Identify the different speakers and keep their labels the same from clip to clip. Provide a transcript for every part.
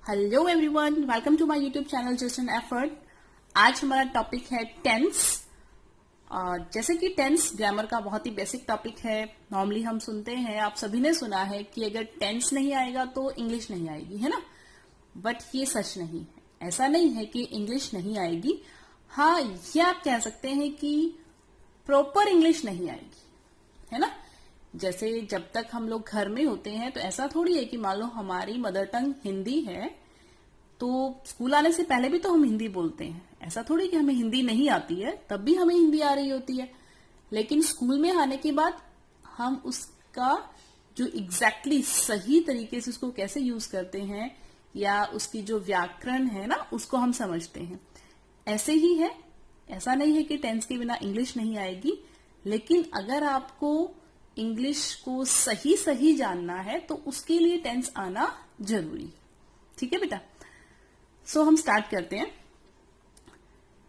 Speaker 1: Hello everyone, welcome to my YouTube channel just an effort. आज हमारा topic है tense. और जैसे कि टेंस ग्रामर का बहुत ही बेसिक टॉपिक है। नॉर्मली हम सुनते हैं, आप सभी ने सुना है कि अगर टेंस नहीं आएगा तो इंग्लिश नहीं आएगी, है ना। बट ये सच नहीं है। ऐसा नहीं है कि इंग्लिश नहीं आएगी। हाँ, ये आप कह सकते हैं कि प्रॉपर इंग्लिश नहीं आएगी, है ना। जैसे जब तक हम लोग घर में होते हैं तो ऐसा थोड़ी है कि मान लो हमारी मदर टंग हिंदी है तो स्कूल आने से पहले भी तो हम हिंदी बोलते हैं। ऐसा थोड़ी कि हमें हिंदी नहीं आती है तब भी हमें हिंदी आ रही होती है। लेकिन स्कूल में आने के बाद हम उसका जो एग्जैक्टली सही तरीके से उसको कैसे यूज करते हैं या उसकी जो व्याकरण है ना उसको हम समझते हैं। ऐसे ही है। ऐसा नहीं है कि टेंस के बिना इंग्लिश नहीं आएगी, लेकिन अगर आपको इंग्लिश को सही सही जानना है तो उसके लिए टेंस आना जरूरी है। ठीक है बेटा। सो हम स्टार्ट करते हैं।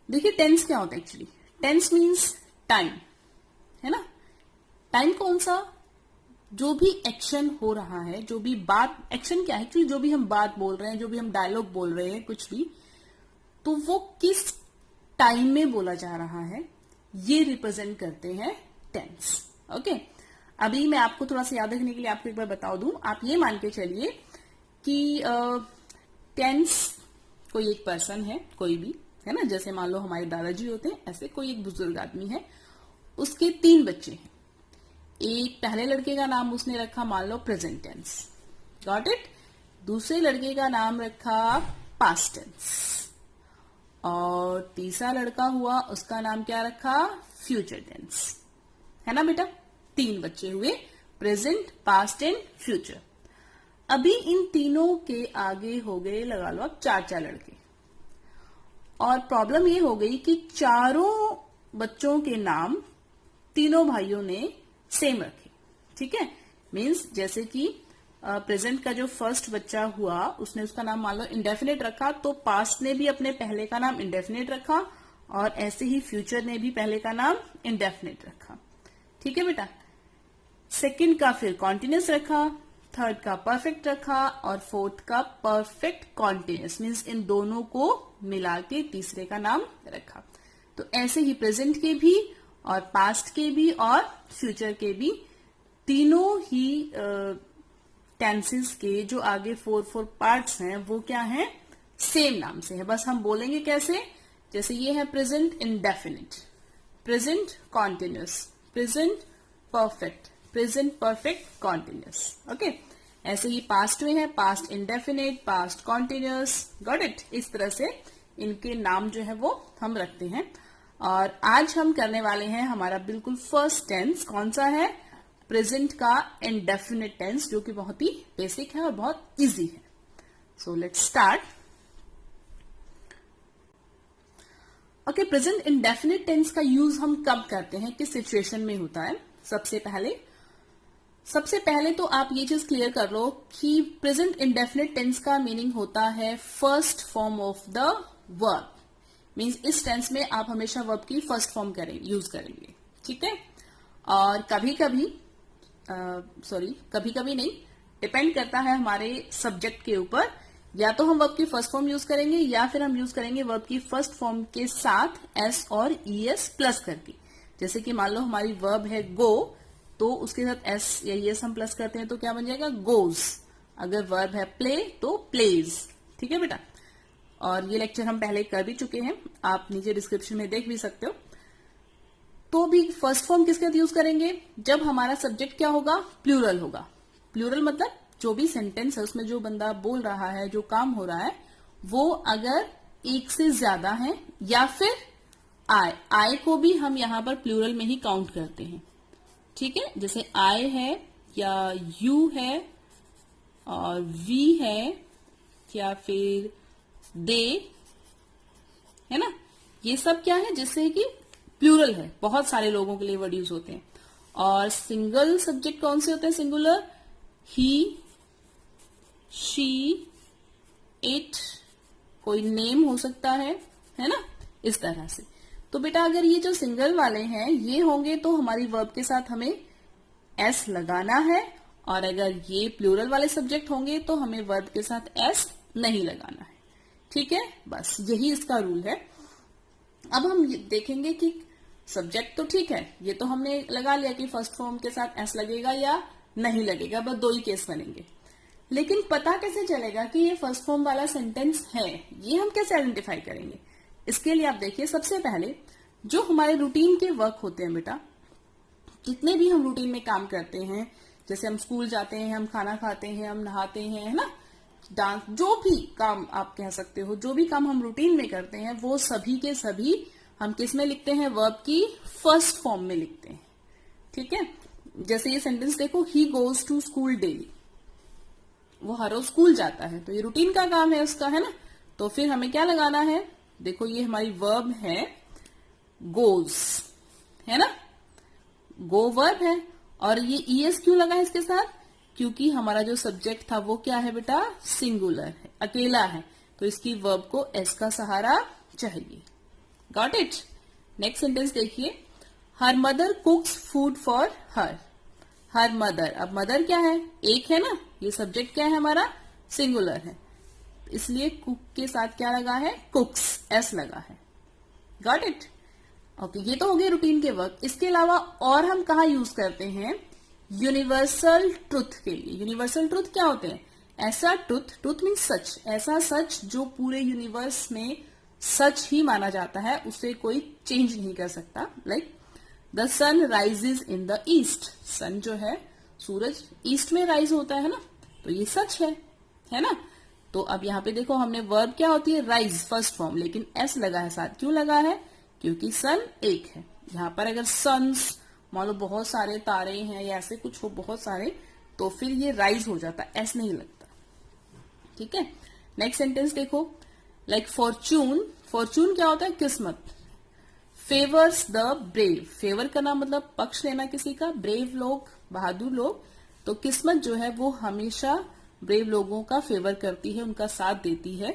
Speaker 1: देखिए टेंस क्या होता है एक्चुअली। टेंस मीन्स टाइम, है ना। टाइम कौन सा? जो भी एक्शन हो रहा है, जो भी बात, एक्शन क्या है एक्चुअली, जो भी हम बात बोल रहे हैं, जो भी हम डायलॉग बोल रहे हैं, कुछ भी, तो वो किस टाइम में बोला जा रहा है, ये रिप्रेजेंट करते हैं टेंस। ओके। अभी मैं आपको थोड़ा सा याद रखने के लिए आपको एक बार बता दूं। आप ये मान के चलिए कि टेंस कोई एक पर्सन है, कोई भी, है ना। जैसे मान लो हमारे दादाजी होते हैं, ऐसे कोई एक बुजुर्ग आदमी है, उसके 3 बच्चे हैं। एक पहले लड़के का नाम उसने रखा मान लो प्रेजेंट टेंस, गॉट इट। दूसरे लड़के का नाम रखा पास्ट टेंस, और तीसरा लड़का हुआ उसका नाम क्या रखा? फ्यूचर टेंस, है ना बेटा। 3 बच्चे हुए, प्रेजेंट, पास्ट एंड फ्यूचर। अभी इन तीनों के आगे हो गए लगा लो आप 4 लड़के, और प्रॉब्लम ये हो गई कि चारों बच्चों के नाम तीनों भाइयों ने सेम रखे। ठीक है। मीन्स जैसे कि प्रेजेंट का जो फर्स्ट बच्चा हुआ उसने उसका नाम मान लो इंडेफिनेट रखा, तो पास्ट ने भी अपने पहले का नाम इंडेफिनेट रखा, और ऐसे ही फ्यूचर ने भी पहले का नाम इंडेफिनेट रखा। ठीक है बेटा। सेकंड का फिर कॉन्टिन्यूस रखा, थर्ड का परफेक्ट रखा, और फोर्थ का परफेक्ट कॉन्टिन्यूस, मीन्स इन दोनों को मिला के तीसरे का नाम रखा। तो ऐसे ही प्रेजेंट के भी और पास्ट के भी और फ्यूचर के भी तीनों ही टेंसेस के जो आगे 4 पार्ट्स हैं वो क्या हैं? सेम नाम से है। बस हम बोलेंगे कैसे? जैसे ये है present indefinite, present continuous, present perfect, present perfect continuous. Okay. ऐसे ही पास्ट में है past indefinite, past continuous, got it. इस तरह से इनके नाम जो है वो हम रखते हैं। और आज हम करने वाले हैं हमारा बिल्कुल फर्स्ट टेंस। कौन सा है? प्रेजेंट का इंडेफिनिट टेंस, जो कि बहुत ही बेसिक है और बहुत इजी है। So let's start. Okay, present indefinite tense का यूज हम कब करते हैं, किस सिचुएशन में होता है? सबसे पहले तो आप ये चीज क्लियर कर लो कि प्रेजेंट इंडेफिनिट टेंस का मीनिंग होता है first form of the verb. Means इस टेंस में आप हमेशा वर्ब की फर्स्ट फॉर्म यूज करेंगे। ठीक है। और कभी कभी नहीं, डिपेंड करता है हमारे सब्जेक्ट के ऊपर। या तो हम वर्ब की फर्स्ट फॉर्म यूज करेंगे या फिर हम यूज करेंगे वर्ब की फर्स्ट फॉर्म के साथ एस और ईएस प्लस करके। जैसे कि मान लो हमारी वर्ब है गो, तो उसके साथ एस या ईएस हम प्लस करते हैं तो क्या बन जाएगा? गोज। अगर वर्ब है प्ले तो प्लेज। ठीक है बेटा। और ये लेक्चर हम पहले कर भी चुके हैं, आप नीचे डिस्क्रिप्शन में देख भी सकते हो। तो भी फर्स्ट फॉर्म किसके साथ यूज करेंगे? जब हमारा सब्जेक्ट क्या होगा? प्लूरल होगा। प्लूरल मतलब जो भी सेंटेंस है उसमें जो बंदा बोल रहा है, जो काम हो रहा है, वो अगर एक से ज्यादा है, या फिर आई को भी हम यहां पर प्लूरल में ही काउंट करते हैं। ठीक है। जैसे आई है या यू है और वी है या फिर दे, है ना। ये सब क्या है? जिससे कि प्लूरल है, बहुत सारे लोगों के लिए वर्ड यूज होते हैं। और सिंगल सब्जेक्ट कौन से होते हैं? सिंगुलर ही, शी, इट, कोई नेम हो सकता है ना, इस तरह से। तो बेटा अगर ये जो सिंगल वाले हैं ये होंगे तो हमारी वर्ब के साथ हमें एस लगाना है, और अगर ये प्लूरल वाले सब्जेक्ट होंगे तो हमें वर्ब के साथ एस नहीं लगाना है। ठीक है, बस यही इसका रूल है। अब हम देखेंगे कि सब्जेक्ट तो ठीक है, ये तो हमने लगा लिया कि फर्स्ट फॉर्म के साथ एस लगेगा या नहीं लगेगा, बस दो ही केस बनेंगे। लेकिन पता कैसे चलेगा कि ये फर्स्ट फॉर्म वाला सेंटेंस है, ये हम कैसे आइडेंटिफाई करेंगे? इसके लिए आप देखिए, सबसे पहले जो हमारे रूटीन के वर्क होते हैं बेटा, जितने भी हम रूटीन में काम करते हैं, जैसे हम स्कूल जाते हैं, हम खाना खाते हैं, हम नहाते हैं, है ना, डांस, जो भी काम आप कह सकते हो, जो भी काम हम रूटीन में करते हैं, वो सभी के सभी हम किस में लिखते हैं? वर्ब की फर्स्ट फॉर्म में लिखते हैं। ठीक है, जैसे ये सेंटेंस देखो, he goes to school daily, वो हर रोज स्कूल जाता है, तो ये रूटीन का काम है उसका, है ना। तो फिर हमें क्या लगाना है? देखो ये हमारी वर्ब है गोज, है ना, गो वर्ब है, और ये ईएस क्यों लगा है इसके साथ? क्योंकि हमारा जो सब्जेक्ट था वो क्या है बेटा? सिंगुलर है, अकेला है, तो इसकी वर्ब को एस का सहारा चाहिए। Got it? नेक्स्ट सेंटेंस देखिए, her mother कुक्स food for her. Her mother, अब मदर क्या है? एक है ना, ये सब्जेक्ट क्या है हमारा? सिंगुलर है, इसलिए कुक के साथ क्या लगा है? कुक्स, एस लगा है। Got it? ओके, ये तो हो गए रूटीन के वर्क। इसके अलावा और हम कहा यूज करते हैं? यूनिवर्सल ट्रुथ के लिए। यूनिवर्सल ट्रुथ क्या होते हैं? ऐसा ट्रुथ, ट्रुथ मीन्स सच, ऐसा सच जो पूरे यूनिवर्स में सच ही माना जाता है, उसे कोई चेंज नहीं कर सकता। Like the sun rises in the east. Sun जो है, सूरज ईस्ट में राइज होता है ना, तो ये सच है ना। तो अब यहाँ पे देखो, हमने वर्ब क्या होती है? राइज, फर्स्ट फॉर्म, लेकिन एस लगा है साथ। क्यों लगा है? क्योंकि सन एक है। यहाँ पर अगर सन्स, मान लो बहुत सारे तारे हैं या ऐसे कुछ हो बहुत सारे, तो फिर ये राइज हो जाता, एस नहीं लगता। ठीक है, नेक्स्ट सेंटेंस देखो, लाइक फॉर्चून। फॉर्चून क्या होता है? किस्मत। Favours the brave. फेवर करना मतलब पक्ष लेना किसी का, ब्रेव लोग, बहादुर लोग। तो किस्मत जो है वो हमेशा ब्रेव लोगों का फेवर करती है, उनका साथ देती है।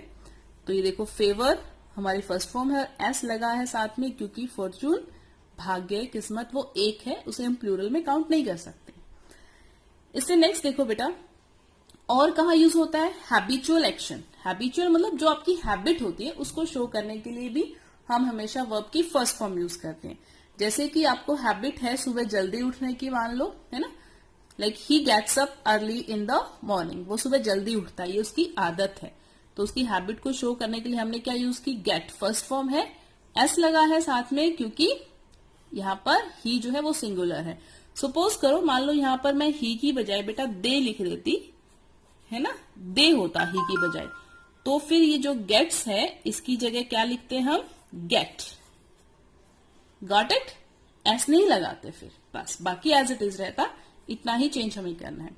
Speaker 1: तो ये देखो, फेवर हमारी फर्स्ट फॉर्म है, एस लगा है साथ में, क्योंकि फॉर्चून भाग्य, किस्मत वो एक है, उसे हम प्लूरल में काउंट नहीं कर सकते। इससे नेक्स्ट देखो बेटा, और कहाँ यूज होता है? Habitual action. हैबिचुअल मतलब जो आपकी हैबिट होती है, उसको शो करने के लिए भी हम हमेशा वर्ब की फर्स्ट फॉर्म यूज करते हैं। जैसे कि आपको हैबिट है सुबह जल्दी उठने की, मान लो, है ना, like he gets up early in the morning, वो सुबह जल्दी उठता है, ये उसकी आदत है। तो उसकी हैबिट को शो करने के लिए हमने क्या यूज की? गेट, फर्स्ट फॉर्म है, एस लगा है साथ में, क्योंकि यहाँ पर ही जो है वो सिंगुलर है। सपोज करो, मान लो यहाँ पर मैं ही की बजाय बेटा दे लिख देती, है ना, दे होता ही की बजाय, तो फिर ये जो गेट्स है, इसकी जगह क्या लिखते हैं हम? गेट। Got it? एस नहीं लगाते फिर, बस बाकी एज इट इज रहता, इतना ही चेंज हमें करना है।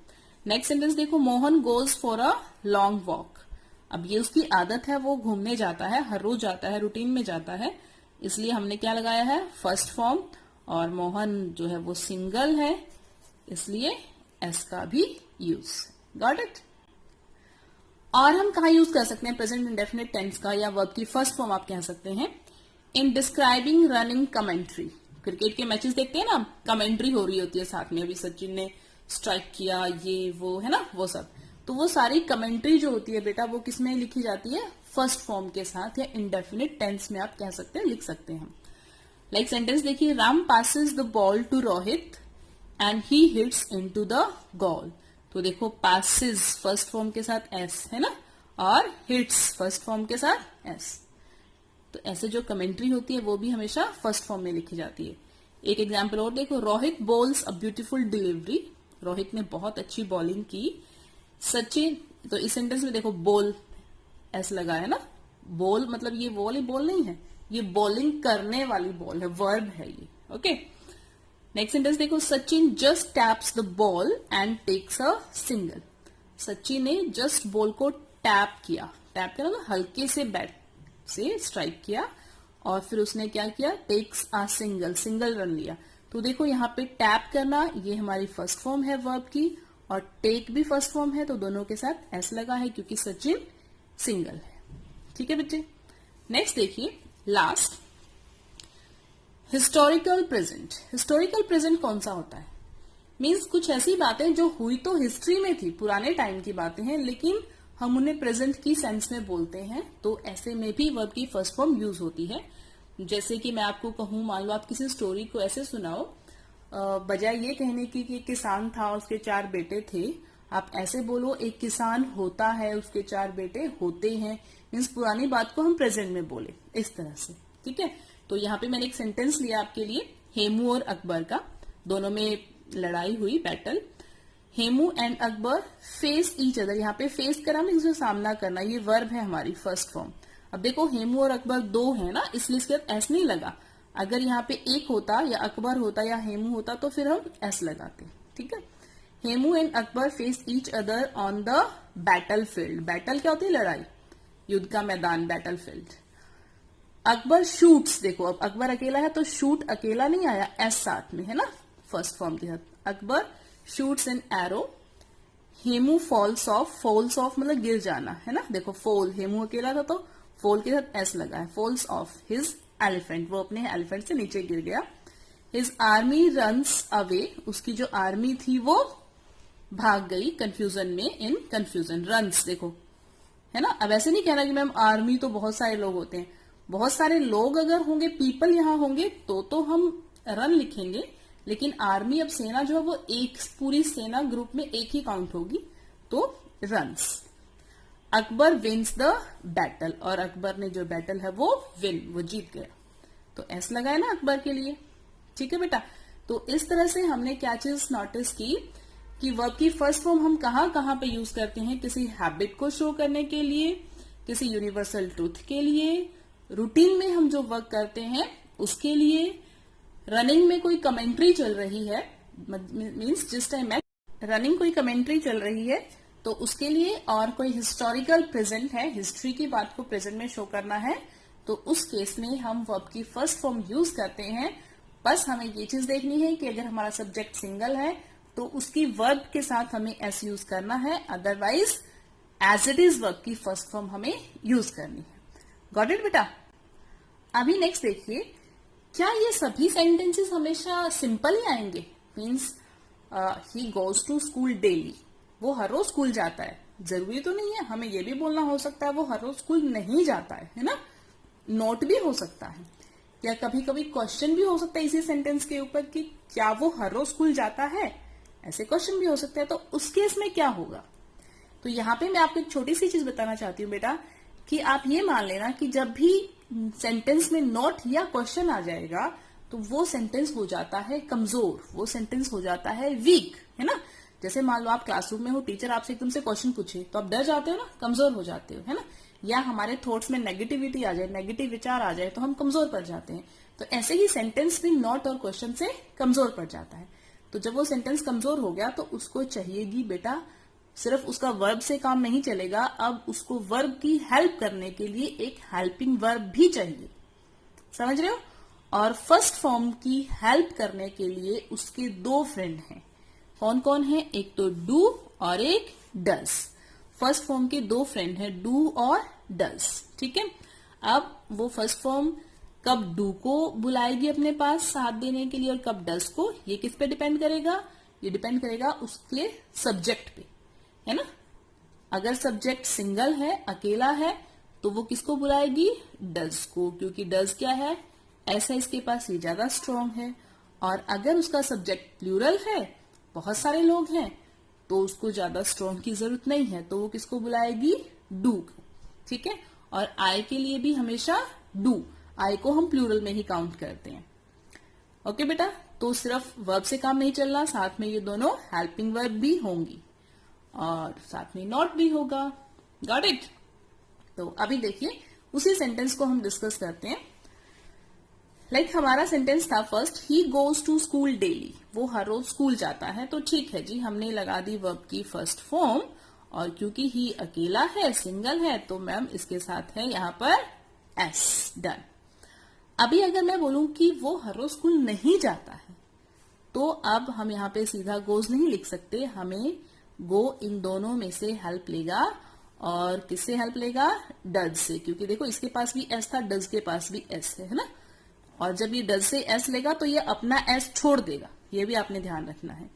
Speaker 1: नेक्स्ट सेंटेंस देखो, Mohan goes for a long walk. अब ये उसकी आदत है, वो घूमने जाता है, हर रोज जाता है, रूटीन में जाता है, इसलिए हमने क्या लगाया है? फर्स्ट फॉर्म, और मोहन जो है वो सिंगल है, इसलिए एस का भी यूज। Got it? और हम कहा यूज कर सकते हैं प्रेजेंट इंडेफिनिट टेंस का, या वर्ब की फर्स्ट फॉर्म आप कह सकते हैं, इन डिस्क्राइबिंग रनिंग कमेंट्री। क्रिकेट के मैचेस देखते हैं ना, कमेंट्री हो रही होती है साथ में, अभी सचिन ने स्ट्राइक किया, ये वो, है ना, वो सब। तो वो सारी कमेंट्री जो होती है बेटा, वो किस में लिखी जाती है? फर्स्ट फॉर्म के साथ, या इंडेफिनिट टेंस में आप कह सकते हैं, लिख सकते हैं। लाइक सेंटेंस देखिए, Ram passes the ball to Rohit and he hits into the goal. तो देखो, पासेस फर्स्ट फॉर्म के साथ एस है ना, और हिट्स फर्स्ट फॉर्म के साथ एस। तो ऐसे जो कमेंट्री होती है वो भी हमेशा फर्स्ट फॉर्म में लिखी जाती है। एक एग्जाम्पल और देखो, Rohit balls a beautiful delivery. Rohit ने बहुत अच्छी बॉलिंग की। सचिन, तो इस सेंटेंस में देखो बॉल एस लगा है ना, बॉल मतलब ये वो वाली बॉल नहीं है, ये बॉलिंग करने वाली बॉल है, वर्ब है ये। ओके, नेक्स्ट सेंटेंस देखो, Sachin just taps the ball and takes a single. Sachin ने जस्ट बॉल को टैप किया, टैप किया मतलब हल्के से बैट से स्ट्राइक किया, और फिर उसने क्या किया? Takes a single, single run लिया। तो देखो यहाँ पे टैप करना, ये हमारी फर्स्ट फॉर्म है वर्ब की, और टेक भी फर्स्ट फॉर्म है, तो दोनों के साथ एस लगा है, क्योंकि सचिन सिंगल है। ठीक है बच्चे, नेक्स्ट देखिए, last historical present. Historical present कौन सा होता है? मीन्स कुछ ऐसी बातें जो हुई तो हिस्ट्री में थी, पुराने टाइम की बातें हैं, लेकिन हम उन्हें प्रेजेंट की सेंस में बोलते हैं, तो ऐसे में भी वर्ब की फर्स्ट फॉर्म यूज होती है। जैसे कि मैं आपको कहूं, मान लो आप किसी स्टोरी को ऐसे सुनाओ, बजाय ये कहने की कि एक किसान था, उसके 4 बेटे थे, आप ऐसे बोलो एक किसान होता है, उसके 4 बेटे होते हैं। मीन्स पुरानी बात को हम प्रेजेंट में बोले, इस तरह से। ठीक है, तो यहाँ पे मैंने एक सेंटेंस लिया आपके लिए, हेमू और अकबर का, दोनों में लड़ाई हुई, battle. Hemu and Akbar face each other. यहाँ पे फेस करा मीन्स जो सामना करना, ये वर्ब है हमारी फर्स्ट फॉर्म। अब देखो हेमू और अकबर 2 है ना, इसलिए इसके साथ एस नहीं लगा। अगर यहाँ पे एक होता, या अकबर होता या हेमू होता, तो फिर हम एस लगाते। ठीक है, Hemu and Akbar face each other on the battle field. Battle क्या होती है? लड़ाई, युद्ध का मैदान, बैटल फील्ड। अकबर शूट्स, देखो अब अकबर अकेला है तो शूट अकेला नहीं आया, एस साथ में है ना, फर्स्ट फॉर्म के साथ। Akbar shoots an arrow. Hemu falls off, falls off मतलब गिर जाना है ना, देखो फॉल, हेमू अकेला था तो फॉल के साथ एस लगा है। फॉल्स ऑफ हिज एलिफेंट, वो अपने एलिफेंट से नीचे गिर गया। हिज आर्मी रन्स अवे, उसकी जो आर्मी थी वो भाग गई कंफ्यूजन में, इन कंफ्यूजन। रन्स देखो है ना, अब ऐसे नहीं कहना कि मैम आर्मी तो बहुत सारे लोग होते हैं। बहुत सारे लोग अगर होंगे, पीपल यहां होंगे, तो हम रन लिखेंगे, लेकिन आर्मी, अब सेना जो है वो एक पूरी सेना ग्रुप में एक ही काउंट होगी, तो runs. Akbar wins the battle, और अकबर ने जो बैटल है वो विन, वो जीत गया, तो एस लगाए ना अकबर के लिए। ठीक है बेटा, तो इस तरह से हमने क्या चीज नोटिस की कि वर्ब की फर्स्ट फॉर्म हम कहां कहां पे यूज करते हैं। किसी हैबिट को शो करने के लिए, किसी यूनिवर्सल ट्रूथ के लिए, रूटीन में हम जो वर्क करते हैं उसके लिए, रनिंग में कोई कमेंट्री चल रही है, मीन्स जिस टाइम रनिंग कोई कमेंट्री चल रही है तो उसके लिए, और कोई हिस्टोरिकल प्रेजेंट है, हिस्ट्री की बात को प्रेजेंट में शो करना है, तो उस केस में हम वर्ब की फर्स्ट फॉर्म यूज करते हैं। बस हमें ये चीज देखनी है कि अगर हमारा सब्जेक्ट सिंगल है तो उसकी वर्ब के साथ हमें एस यूज करना है, otherwise as it is verb की फर्स्ट फॉर्म हमें यूज करनी है। गॉट इट बेटा? अभी नेक्स्ट देखिए, क्या ये सभी सेंटेंसेस हमेशा सिंपल ही आएंगे? Means he goes to school daily, वो हर रोज स्कूल जाता है, जरूरी तो नहीं है। हमें ये भी बोलना हो सकता है वो हर रोज स्कूल नहीं जाता है ना, नोट भी हो सकता है, या कभी कभी क्वेश्चन भी हो सकता है इसी सेंटेंस के ऊपर कि क्या वो हर रोज स्कूल जाता है, ऐसे क्वेश्चन भी हो सकता है। तो उस केस में क्या होगा? तो यहाँ पे मैं आपको एक छोटी सी चीज बताना चाहती हूँ बेटा, कि आप ये मान लेना कि जब भी सेंटेंस में नोट या क्वेश्चन आ जाएगा तो वो सेंटेंस हो जाता है कमजोर, वो सेंटेंस हो जाता है वीक, है ना। जैसे मान लो आप क्लासरूम में हो, टीचर आपसे एकदम से क्वेश्चन पूछे तो आप डर जाते हो ना, कमजोर हो जाते हो, है ना। या हमारे थॉट्स में नेगेटिविटी आ जाए, नेगेटिव विचार आ जाए तो हम कमजोर पड़ जाते हैं। तो ऐसे ही सेंटेंस भी नॉट और क्वेश्चन से कमजोर पड़ जाता है। तो जब वो सेंटेंस कमजोर हो गया तो उसको चाहिएगी बेटा, सिर्फ उसका वर्ब से काम नहीं चलेगा, अब उसको वर्ब की हेल्प करने के लिए एक हेल्पिंग वर्ब भी चाहिए, समझ रहे हो। और फर्स्ट फॉर्म की हेल्प करने के लिए उसके 2 फ्रेंड हैं। कौन कौन है? एक तो डू और एक डज। फर्स्ट फॉर्म के 2 फ्रेंड हैं, डू और डज। ठीक है, अब वो फर्स्ट फॉर्म कब डू को बुलाएगी अपने पास साथ देने के लिए और कब डज को, ये किस पे डिपेंड करेगा? ये डिपेंड करेगा उसके सब्जेक्ट पे, है ना। अगर सब्जेक्ट सिंगल है, अकेला है, तो वो किसको बुलाएगी? डज को, क्योंकि डज क्या है? ऐसा इसके पास, ये ज्यादा स्ट्रांग है। और अगर उसका सब्जेक्ट प्लूरल है, बहुत सारे लोग हैं, तो उसको ज्यादा स्ट्रांग की जरूरत नहीं है, तो वो किसको बुलाएगी? डू को। ठीक है, और आई के लिए भी हमेशा डू, आई को हम प्लूरल में ही काउंट करते हैं। ओके बेटा, तो सिर्फ वर्ब से काम नहीं चलना, साथ में ये दोनों हेल्पिंग वर्ब भी होंगी और साथ में नॉट भी होगा। Got it? तो अभी देखिए उसी सेंटेंस को हम डिस्कस करते हैं। हमारा सेंटेंस था first, he goes to school daily, वो हर रोज स्कूल जाता है। तो ठीक है जी, हमने लगा दी वर्ब की फर्स्ट फॉर्म, और क्योंकि ही अकेला है, सिंगल है, तो मैम इसके साथ है यहां पर एस। डन। अभी अगर मैं बोलूं कि वो हर रोज स्कूल नहीं जाता है, तो अब हम यहाँ पे सीधा गोज नहीं लिख सकते, हमें गो इन दोनों में से हेल्प लेगा। और किससे हेल्प लेगा? डज से, क्योंकि देखो इसके पास भी एस था, डज के पास भी एस है ना। और जब ये डज से एस लेगा तो ये अपना एस छोड़ देगा, ये भी आपने ध्यान रखना है।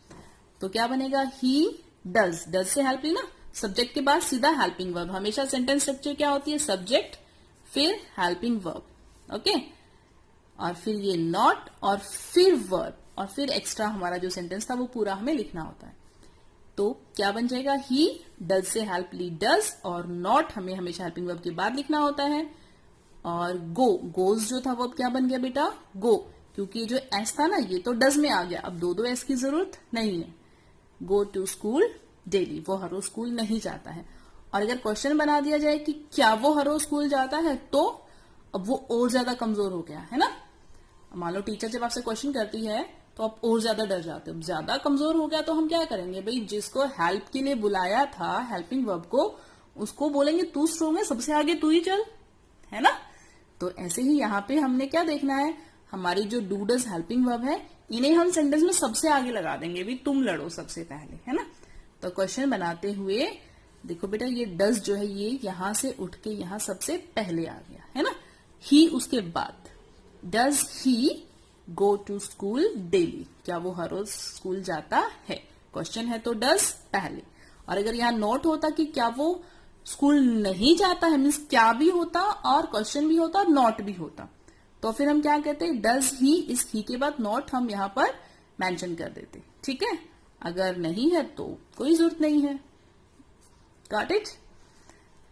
Speaker 1: तो क्या बनेगा? ही डज, डज से हेल्प ली ना, सब्जेक्ट के बाद सीधा हेल्पिंग वर्ब। हमेशा सेंटेंस स्ट्रक्चर क्या होती है, सब्जेक्ट फिर हेल्पिंग वर्ब, ओके। और फिर ये नॉट और फिर वर्ब और फिर एक्स्ट्रा हमारा जो सेंटेंस था वो पूरा हमें लिखना होता है। तो क्या बन जाएगा, ही डज से हेल्प ली डज, और नॉट हमें हमेशा हेल्पिंग वर्ब के बाद लिखना होता है। और गो, गोज जो था वो अब क्या बन गया बेटा, गो, क्योंकि जो एस था ना ये तो डज में आ गया, अब दो एस की जरूरत नहीं है। गो टू स्कूल डेली, वो हर रोज स्कूल नहीं जाता है। और अगर क्वेश्चन बना दिया जाए कि क्या वो हर रोज स्कूल जाता है, तो अब वो और ज्यादा कमजोर हो गया है ना। मान लो टीचर जब आपसे क्वेश्चन करती है तो आप और ज्यादा डर जाते हो, ज्यादा कमजोर हो गया तो हम क्या करेंगे भाई, जिसको हेल्प के लिए बुलाया था हेल्पिंग वर्ब को, उसको बोलेंगे तू स्ट्रोंग है, सबसे आगे तू ही चल, है ना। तो ऐसे ही यहाँ पे हमने क्या देखना है, हमारी जो डू डज हेल्पिंग वर्ब है इन्हें हम सेंटेंस में सबसे आगे लगा देंगे, भी तुम लड़ो सबसे पहले, है ना। तो क्वेश्चन बनाते हुए देखो बेटा, ये डज जो है ये यहां से उठ के यहां सबसे पहले आ गया, है ना। ही उसके बाद, does he go to school daily, क्या वो हर रोज स्कूल जाता है, क्वेश्चन है तो डज पहले। और अगर यहाँ नोट होता कि क्या वो स्कूल नहीं जाता है, मीन्स क्या भी होता और क्वेश्चन भी होता और नॉट भी होता, तो फिर हम क्या कहते हैं, डज ही, इस ही के बाद नॉट हम यहां पर मेंशन कर देते, ठीक है। अगर नहीं है तो कोई जरूरत नहीं है, गॉट इट।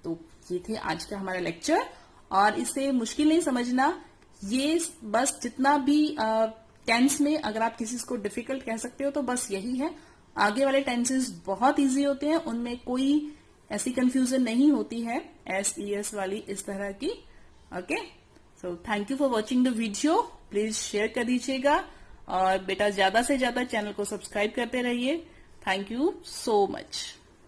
Speaker 1: तो ये थे आज का हमारा लेक्चर, और इसे मुश्किल नहीं समझना, ये बस जितना भी टेंस में अगर आप किसी को डिफिकल्ट कह सकते हो तो बस यही है। आगे वाले टेंसेस बहुत इजी होते हैं, उनमें कोई ऐसी कंफ्यूजन नहीं होती है एस ई एस वाली इस तरह की, okay. So thank you for watching the video, please share कर दीजिएगा, और बेटा ज्यादा से ज्यादा चैनल को सब्सक्राइब करते रहिए। Thank you so much.